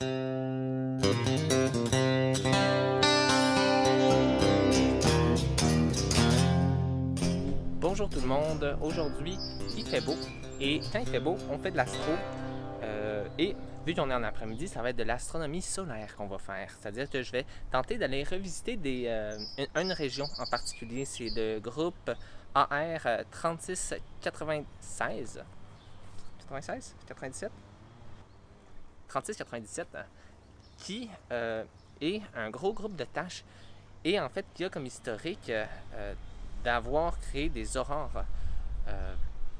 Bonjour tout le monde, aujourd'hui il fait beau et quand il fait beau on fait de l'astro et vu qu'on est en après-midi ça va être de l'astronomie solaire qu'on va faire, c'est-à-dire que je vais tenter d'aller revisiter une région en particulier, c'est le groupe AR 3696 96? 97? 3697 qui est un gros groupe de tâches et en fait qui a comme historique d'avoir créé des aurores.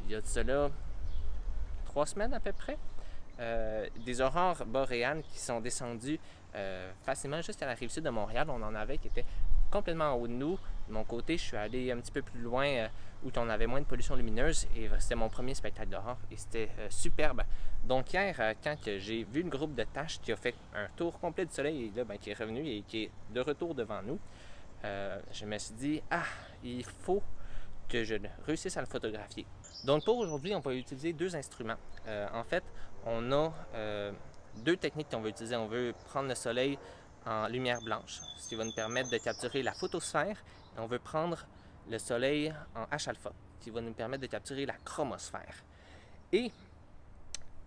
Il y a de cela 3 semaines à peu près. Des aurores boréales qui sont descendues facilement jusqu'à la rive sud de Montréal. On en avait qui étaient complètement en haut de nous. De mon côté, je suis allé un petit peu plus loin où on avait moins de pollution lumineuse et c'était mon premier spectacle d'aurore et c'était superbe. Donc hier, quand j'ai vu le groupe de tâches qui a fait un tour complet du soleil et là, qui est revenu et qui est de retour devant nous, je me suis dit, il faut que je réussisse à le photographier. Donc pour aujourd'hui, on va utiliser 2 instruments. En fait, on a 2 techniques qu'on va utiliser. On veut prendre le soleil en lumière blanche, ce qui va nous permettre de capturer la photosphère. Et on veut prendre le soleil en H-alpha, qui va nous permettre de capturer la chromosphère. Et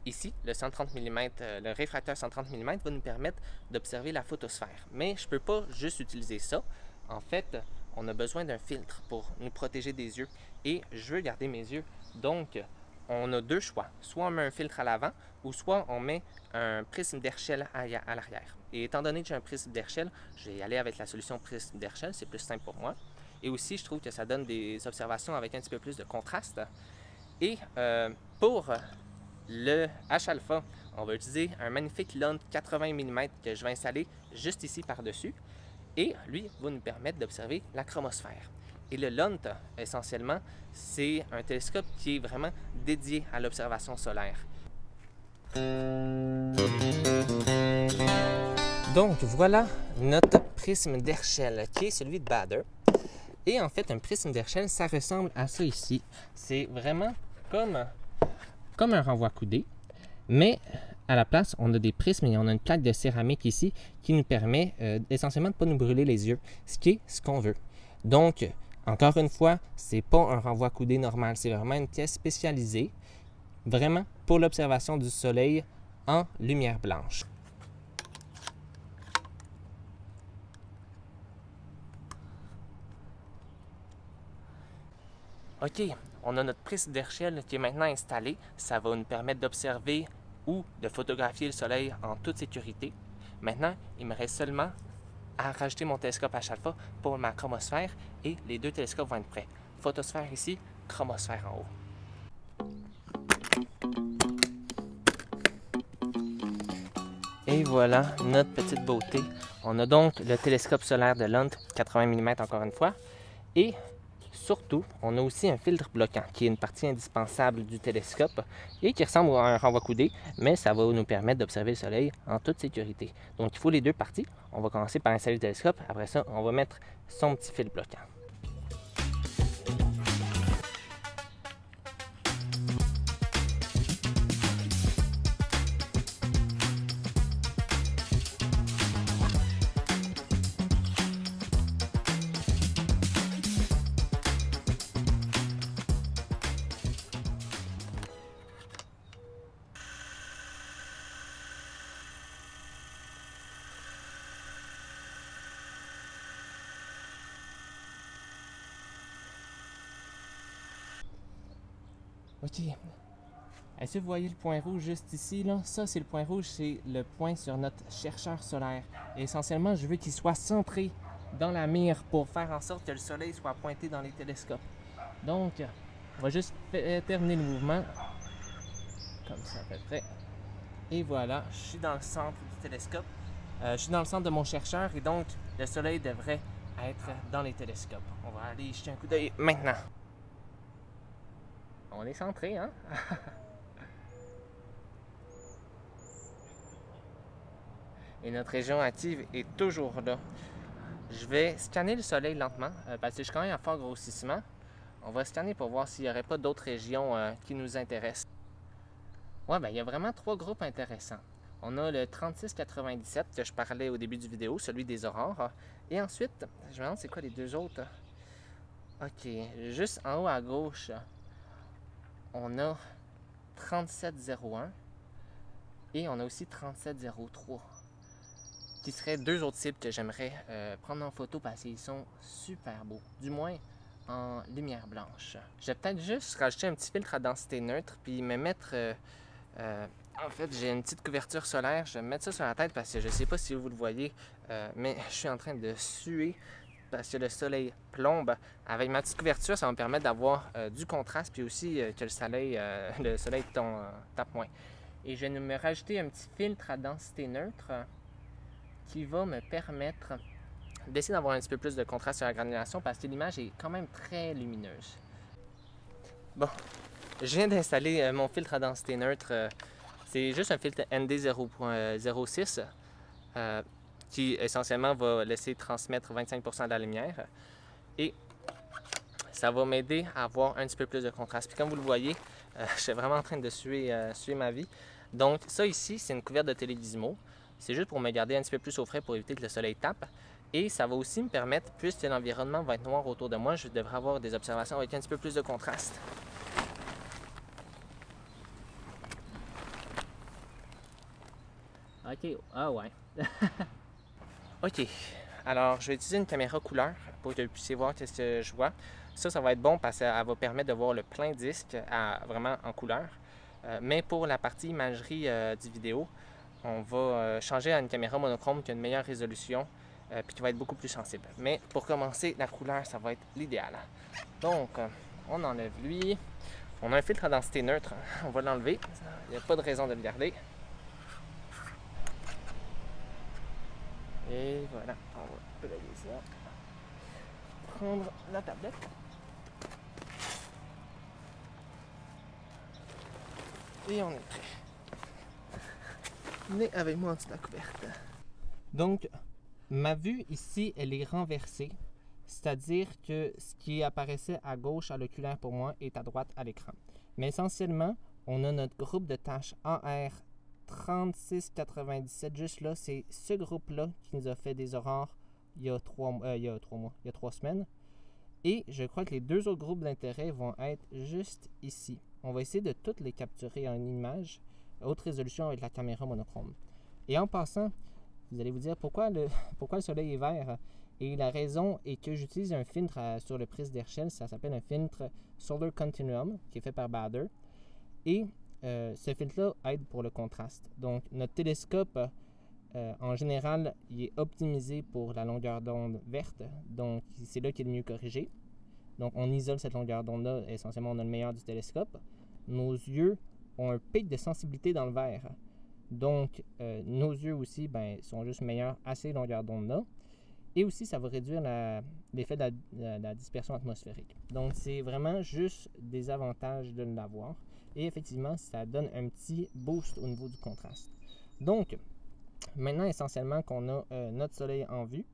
ici, le 130 mm, le réfracteur 130 mm va nous permettre d'observer la photosphère. Mais je ne peux pas juste utiliser ça. En fait, on a besoin d'un filtre pour nous protéger des yeux. Et je veux garder mes yeux. Donc, on a 2 choix. Soit on met un filtre à l'avant, ou soit on met un prisme d'Herschel à l'arrière. Et étant donné que j'ai un prisme d'Herschel, je vais y aller avec la solution prisme d'Herschel. C'est plus simple pour moi. Et aussi, je trouve que ça donne des observations avec un petit peu plus de contraste. Et pour le H-alpha, on va utiliser un magnifique lente 80 mm que je vais installer juste ici par-dessus. Et lui va nous permettre d'observer la chromosphère. Et le LUNT, essentiellement, c'est un télescope qui est vraiment dédié à l'observation solaire. Donc voilà notre prisme d'Herschel, qui est celui de Bader. Et en fait, un prisme d'Herschel, ça ressemble à ça ici. C'est vraiment comme un renvoi coudé, mais à la place, on a des prismes et on a une plaque de céramique ici qui nous permet essentiellement de ne pas nous brûler les yeux, ce qui est ce qu'on veut. Donc, encore une fois, ce n'est pas un renvoi coudé normal, c'est vraiment une pièce spécialisée, vraiment pour l'observation du soleil en lumière blanche. OK, on a notre prisme d'Herschel qui est maintenant installé. Ça va nous permettre d'observer ou de photographier le soleil en toute sécurité. Maintenant, il me reste seulement à rajouter mon télescope H-alpha pour ma chromosphère et les 2 télescopes vont être prêts. Photosphère ici, chromosphère en haut. Et voilà notre petite beauté. On a donc le télescope solaire de Lunt, 80 mm encore une fois, et surtout, on a aussi un filtre bloquant qui est une partie indispensable du télescope et qui ressemble à un renvoi coudé, mais ça va nous permettre d'observer le soleil en toute sécurité. Donc il faut les 2 parties. On va commencer par installer le télescope. Après ça, on va mettre son petit fil bloquant. OK. Est-ce que vous voyez le point rouge juste ici, là? Ça, c'est le point rouge, c'est le point sur notre chercheur solaire. Et essentiellement, je veux qu'il soit centré dans la mire pour faire en sorte que le soleil soit pointé dans les télescopes. Donc, on va juste terminer le mouvement. Comme ça, à peu près. Et voilà, je suis dans le centre du télescope. Je suis dans le centre de mon chercheur et donc, le soleil devrait être dans les télescopes. On va aller jeter un coup d'œil maintenant. On est centré, hein? Et notre région active est toujours là. Je vais scanner le soleil lentement, parce que je suis quand même à fort grossissement. On va scanner pour voir s'il n'y aurait pas d'autres régions qui nous intéressent. Ouais, ben il y a vraiment 3 groupes intéressants. On a le 3697 que je parlais au début du vidéo, celui des aurores. Et ensuite, je me demande c'est quoi les deux autres. Ok, juste en haut à gauche, on a 3701 et on a aussi 3703 qui seraient deux autres cibles que j'aimerais prendre en photo parce qu'ils sont super beaux, du moins en lumière blanche. Je vais peut-être juste rajouter un petit filtre à densité neutre puis me mettre... en fait, j'ai une petite couverture solaire, je vais me mettre ça sur la tête parce que je ne sais pas si vous le voyez, mais je suis en train de suer parce que le soleil plombe. Avec ma petite couverture, ça va me permettre d'avoir du contraste puis aussi que le soleil tape moins. Et je vais me rajouter un petit filtre à densité neutre qui va me permettre d'essayer d'avoir un petit peu plus de contraste sur la granulation parce que l'image est quand même très lumineuse. Bon, je viens d'installer mon filtre à densité neutre. C'est juste un filtre ND 0.06 qui essentiellement va laisser transmettre 25% de la lumière. Et ça va m'aider à avoir un petit peu plus de contraste. Puis comme vous le voyez, je suis vraiment en train de suer ma vie. Donc ça ici, c'est une couverte de Télégizmo. C'est juste pour me garder un petit peu plus au frais pour éviter que le soleil tape. Et ça va aussi me permettre, puisque l'environnement va être noir autour de moi, je devrais avoir des observations avec un petit peu plus de contraste. Ok, ah ouais. Ok, alors je vais utiliser une caméra couleur pour que vous puissiez voir ce que je vois. Ça va être bon parce qu'elle va permettre de voir le plein disque vraiment en couleur. Mais pour la partie imagerie du vidéo, on va changer à une caméra monochrome qui a une meilleure résolution puis qui va être beaucoup plus sensible. Mais pour commencer, la couleur, ça va être l'idéal. Donc, on enlève lui. On a un filtre à densité neutre. On va l'enlever. Il n'y a pas de raison de le garder. Et voilà, on va player ça. Prendre la tablette. Et on est prêt. Venez avec moi en dessous de la couverte. Donc, ma vue ici, elle est renversée. C'est-à-dire que ce qui apparaissait à gauche à l'oculaire pour moi est à droite à l'écran. Mais essentiellement, on a notre groupe de tâches AR 3697, juste là, c'est ce groupe-là qui nous a fait des aurores il y a 3 semaines. Et je crois que les deux autres groupes d'intérêt vont être juste ici. On va essayer de toutes les capturer en image, haute résolution avec la caméra monochrome. Et en passant, vous allez vous dire pourquoi le soleil est vert. Et la raison est que j'utilise un filtre sur le prisme d'Herschel, ça s'appelle un filtre Solar Continuum, qui est fait par Baader. Et ce filtre-là aide pour le contraste. Donc, notre télescope, en général, il est optimisé pour la longueur d'onde verte. Donc, c'est là qu'il est le mieux corrigé. Donc, on isole cette longueur d'onde-là. Essentiellement, on a le meilleur du télescope. Nos yeux ont un pic de sensibilité dans le vert. Donc, nos yeux aussi sont juste meilleurs à ces longueurs d'onde-là. Et aussi, ça va réduire l'effet de la dispersion atmosphérique. Donc, c'est vraiment juste des avantages de l'avoir. Et effectivement, ça donne un petit boost au niveau du contraste. Donc, maintenant, essentiellement qu'on a notre soleil en vue,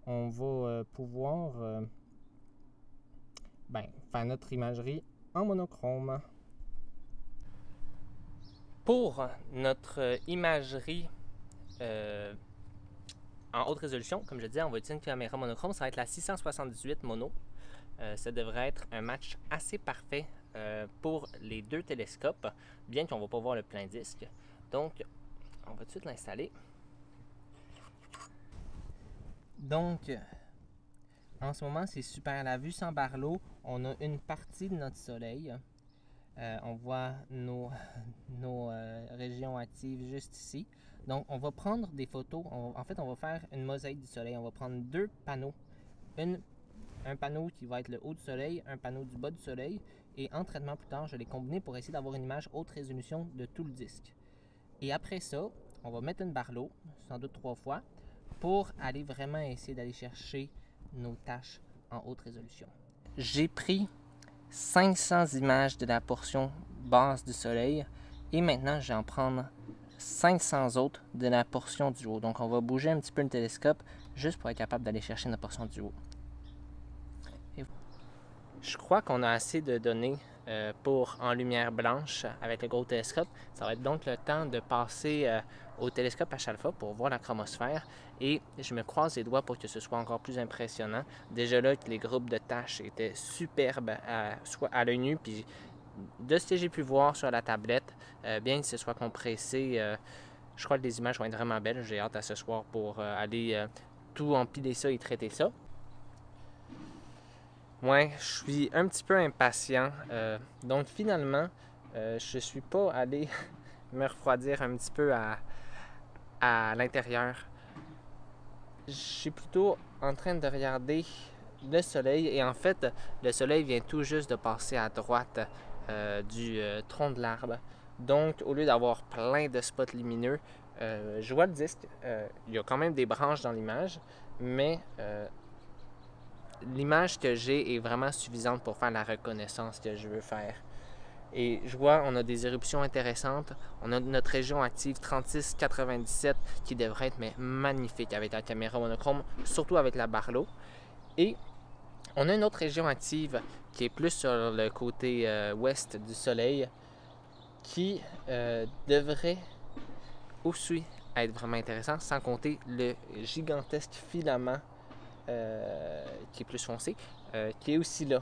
on va pouvoir faire notre imagerie en monochrome. Pour notre imagerie en haute résolution, comme je disais, on va utiliser une caméra monochrome, ça va être la 678 mono. Ça devrait être un match assez parfait pour les deux télescopes, bien qu'on ne va pas voir le plein disque. Donc, on va tout de suite l'installer. Donc, en ce moment, c'est super. La vue s'embarre l'eau. On a une partie de notre soleil. On voit nos régions actives juste ici. Donc, on va prendre des photos. En fait, on va faire une mosaïque du soleil. On va prendre deux panneaux. Un panneau qui va être le haut du soleil, un panneau du bas du soleil. Et en traitement plus tard, je vais les combiner pour essayer d'avoir une image haute résolution de tout le disque. Et après ça, on va mettre une Barlow, sans doute 3 fois, pour aller vraiment essayer d'aller chercher nos tâches en haute résolution. J'ai pris 500 images de la portion basse du soleil et maintenant je vais en prendre 500 autres de la portion du haut. Donc on va bouger un petit peu le télescope juste pour être capable d'aller chercher notre portion du haut. Et je crois qu'on a assez de données pour en lumière blanche avec le gros télescope. Ça va être donc le temps de passer au télescope H-alpha pour voir la chromosphère et je me croise les doigts pour que ce soit encore plus impressionnant. Déjà là, les groupes de taches étaient superbes à l'œil nu, puis de ce que j'ai pu voir sur la tablette, bien que ce soit compressé, je crois que les images vont être vraiment belles. J'ai hâte à ce soir pour aller tout empiler ça et traiter ça. Ouais, je suis un petit peu impatient. Donc finalement, je suis pas allé me refroidir un petit peu à l'intérieur. Je suis plutôt en train de regarder le soleil et en fait, le soleil vient tout juste de passer à droite du tronc de l'arbre. Donc, au lieu d'avoir plein de spots lumineux, je vois le disque. Il y a quand même des branches dans l'image, mais l'image que j'ai est vraiment suffisante pour faire la reconnaissance que je veux faire. Et je vois, on a des éruptions intéressantes. On a notre région active 3697 qui devrait être magnifique avec la caméra monochrome, surtout avec la Barlow. Et on a une autre région active qui est plus sur le côté ouest du soleil qui devrait aussi être vraiment intéressant, sans compter le gigantesque filament qui est plus foncé, qui est aussi là.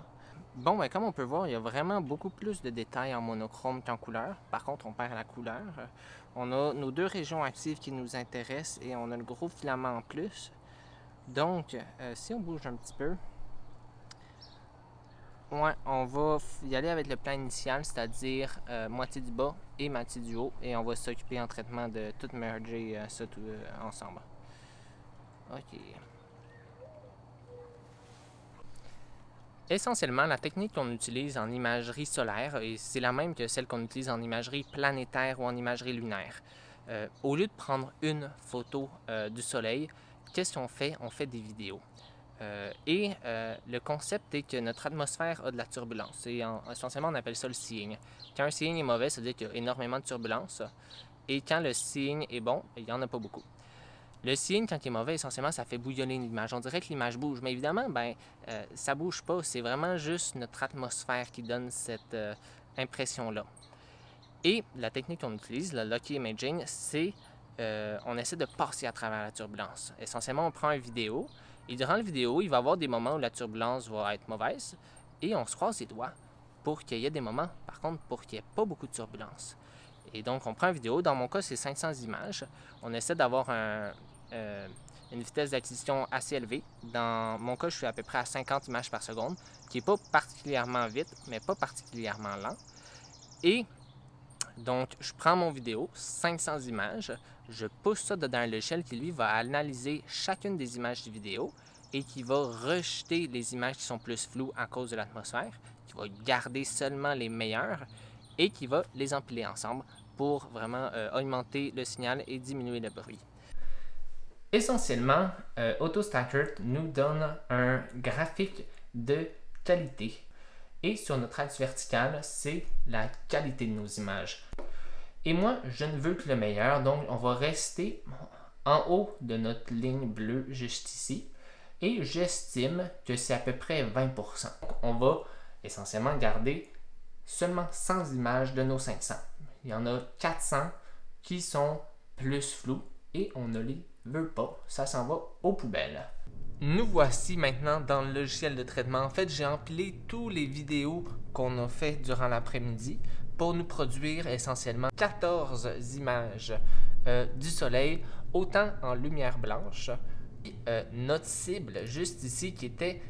Bon, ben, comme on peut voir, il y a vraiment beaucoup plus de détails en monochrome qu'en couleur. Par contre, on perd la couleur. On a nos deux régions actives qui nous intéressent et on a le gros filament en plus. Donc, si on bouge un petit peu, ouais, on va y aller avec le plan initial, c'est-à-dire moitié du bas et moitié du haut. Et on va s'occuper en traitement de tout merger ça tout ensemble. OK. Essentiellement, la technique qu'on utilise en imagerie solaire, et c'est la même que celle qu'on utilise en imagerie planétaire ou en imagerie lunaire. Au lieu de prendre une photo du soleil, qu'est-ce qu'on fait? On fait des vidéos. Le concept est que notre atmosphère a de la turbulence. Essentiellement, on appelle ça le seeing. Quand un seeing est mauvais, ça veut dire qu'il y a énormément de turbulence. Et quand le seeing est bon, il n'y en a pas beaucoup. Le seeing, quand il est mauvais, essentiellement, ça fait bouillonner l'image. On dirait que l'image bouge, mais évidemment, ça bouge pas. C'est vraiment juste notre atmosphère qui donne cette impression-là. Et la technique qu'on utilise, le Loci Imaging, c'est on essaie de passer à travers la turbulence. Essentiellement, on prend une vidéo, et durant la vidéo, il va y avoir des moments où la turbulence va être mauvaise, et on se croise les doigts pour qu'il y ait des moments, par contre, pour qu'il n'y ait pas beaucoup de turbulence. Et donc, on prend une vidéo. Dans mon cas, c'est 500 images. On essaie d'avoir une vitesse d'acquisition assez élevée. Dans mon cas, je suis à peu près à 50 images par seconde, qui n'est pas particulièrement vite, mais pas particulièrement lent. Et donc, je prends mon vidéo, 500 images, je pousse ça dans un logiciel qui, lui, va analyser chacune des images de vidéo et qui va rejeter les images qui sont plus floues à cause de l'atmosphère, qui va garder seulement les meilleures et qui va les empiler ensemble pour vraiment augmenter le signal et diminuer le bruit. Essentiellement, AutoStacker nous donne un graphique de qualité. Et sur notre axe vertical, c'est la qualité de nos images. Et moi, je ne veux que le meilleur, donc on va rester en haut de notre ligne bleue juste ici. Et j'estime que c'est à peu près 20%. Donc, on va essentiellement garder seulement 100 images de nos 500. Il y en a 400 qui sont plus floues et on ne les veut pas. Ça s'en va aux poubelles. Nous voici maintenant dans le logiciel de traitement. En fait, j'ai empilé toutes les vidéos qu'on a fait durant l'après-midi pour nous produire essentiellement 14 images du soleil, autant en lumière blanche. Notre cible, juste ici, qui était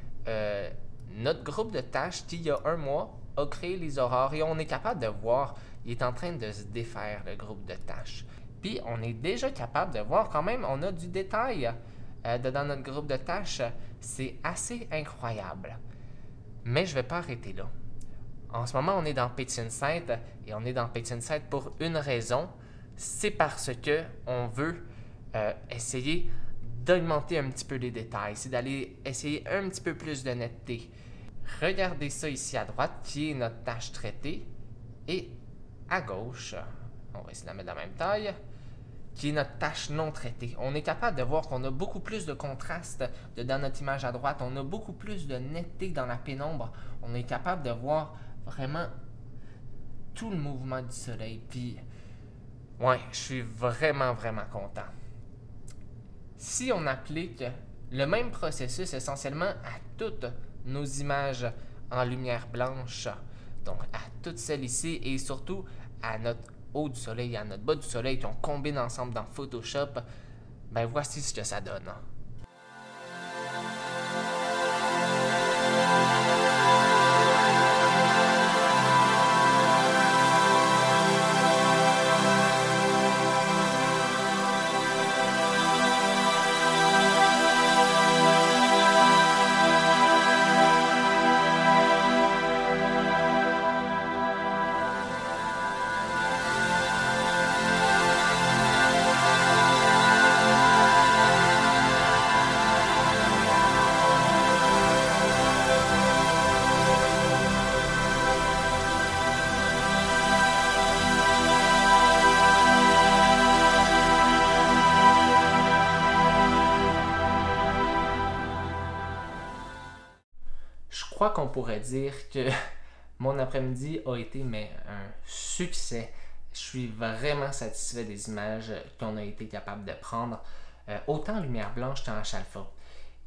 notre groupe de tâches qui, il y a un mois, a créé les aurores. Et on est capable de voir, il est en train de se défaire, le groupe de tâches. Puis, on est déjà capable de voir quand même, on a du détail dans notre groupe de tâches. C'est assez incroyable. Mais je ne vais pas arrêter là. En ce moment, on est dans Page Insight et on est dans Page Insight pour une raison. C'est parce que on veut essayer d'augmenter un petit peu les détails. C'est d'aller essayer un petit peu plus de netteté. Regardez ça ici à droite, qui est notre tâche traitée. Et à gauche, on va essayer de la mettre de la même taille, qui est notre tâche non traitée. On est capable de voir qu'on a beaucoup plus de contraste dans notre image à droite. On a beaucoup plus de netteté dans la pénombre. On est capable de voir vraiment tout le mouvement du soleil. Puis, ouais, je suis vraiment content. Si on applique le même processus essentiellement à toutes nos images en lumière blanche, donc à toutes celles ici et surtout à notre haut du soleil et à notre bas du soleil qu'on combine ensemble dans Photoshop, ben voici ce que ça donne. Je crois qu'on pourrait dire que mon après-midi a été un succès. Je suis vraiment satisfait des images qu'on a été capable de prendre, autant en lumière blanche qu'en H-alpha.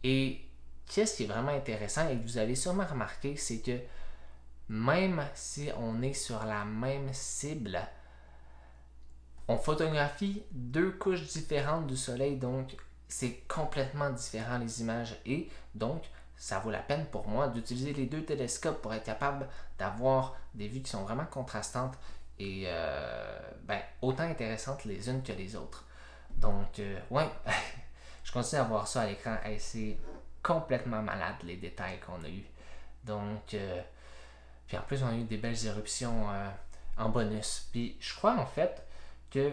Et qu'est-ce qui est vraiment intéressant et que vous avez sûrement remarqué, c'est que même si on est sur la même cible, on photographie deux couches différentes du soleil, donc c'est complètement différent les images et donc ça vaut la peine pour moi d'utiliser les deux télescopes pour être capable d'avoir des vues qui sont vraiment contrastantes et autant intéressantes les unes que les autres. Donc, ouais, je continue à voir ça à l'écran et c'est complètement malade les détails qu'on a eus. Donc, puis en plus, on a eu des belles éruptions en bonus. Puis je crois en fait que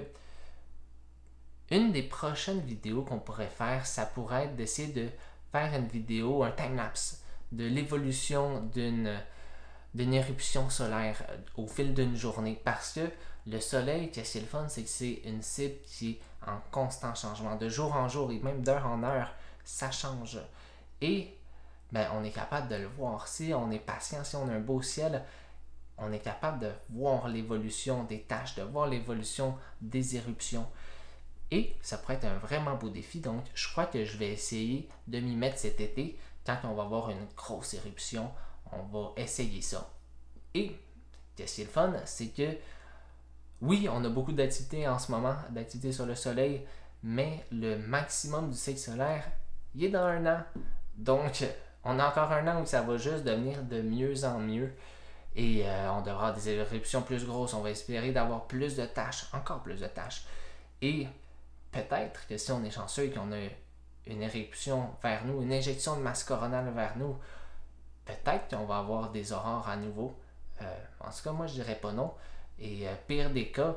une des prochaines vidéos qu'on pourrait faire, ça pourrait être d'essayer de faire une vidéo, un time-lapse de l'évolution d'une éruption solaire au fil d'une journée. Parce que le soleil, ce qui est le fun, c'est que c'est une cible qui est en constant changement. De jour en jour et même d'heure en heure, ça change. Et on est capable de le voir. Si on est patient, si on a un beau ciel, on est capable de voir l'évolution des taches, de voir l'évolution des éruptions. Et ça pourrait être un vraiment beau défi, donc je crois que je vais essayer de m'y mettre cet été. Quand on va avoir une grosse éruption, on va essayer ça. Et ce qui est le fun, c'est que oui, on a beaucoup d'activités en ce moment, d'activités sur le soleil, mais le maximum du cycle solaire, il est dans 1 an. Donc, on a encore 1 an où ça va juste devenir de mieux en mieux. Et on devra avoir des éruptions plus grosses, on va espérer d'avoir plus de taches, encore plus de taches. Et peut-être que si on est chanceux et qu'on a une éruption vers nous, une injection de masse coronale vers nous, peut-être qu'on va avoir des aurores à nouveau. En tout cas, moi, je dirais pas non. Et pire des cas,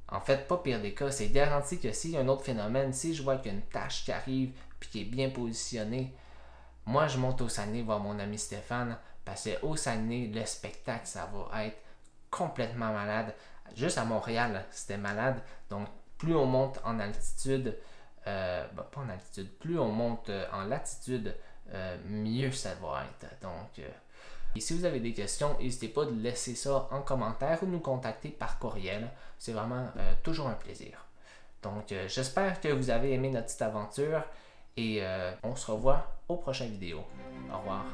en fait, pas pire des cas, c'est garanti que s'il y a un autre phénomène, si je vois qu'il y a une tache qui arrive et qui est bien positionnée, moi, je monte au Saguenay voir mon ami Stéphane, parce qu'au Saguenay, le spectacle, ça va être complètement malade. Juste à Montréal, c'était malade. Donc, plus on monte en altitude, pas en altitude, plus on monte en latitude, mieux ça va être. Donc, et si vous avez des questions, n'hésitez pas de laisser ça en commentaire ou de nous contacter par courriel. C'est vraiment toujours un plaisir. Donc, j'espère que vous avez aimé notre petite aventure et on se revoit aux prochaines vidéos. Au revoir.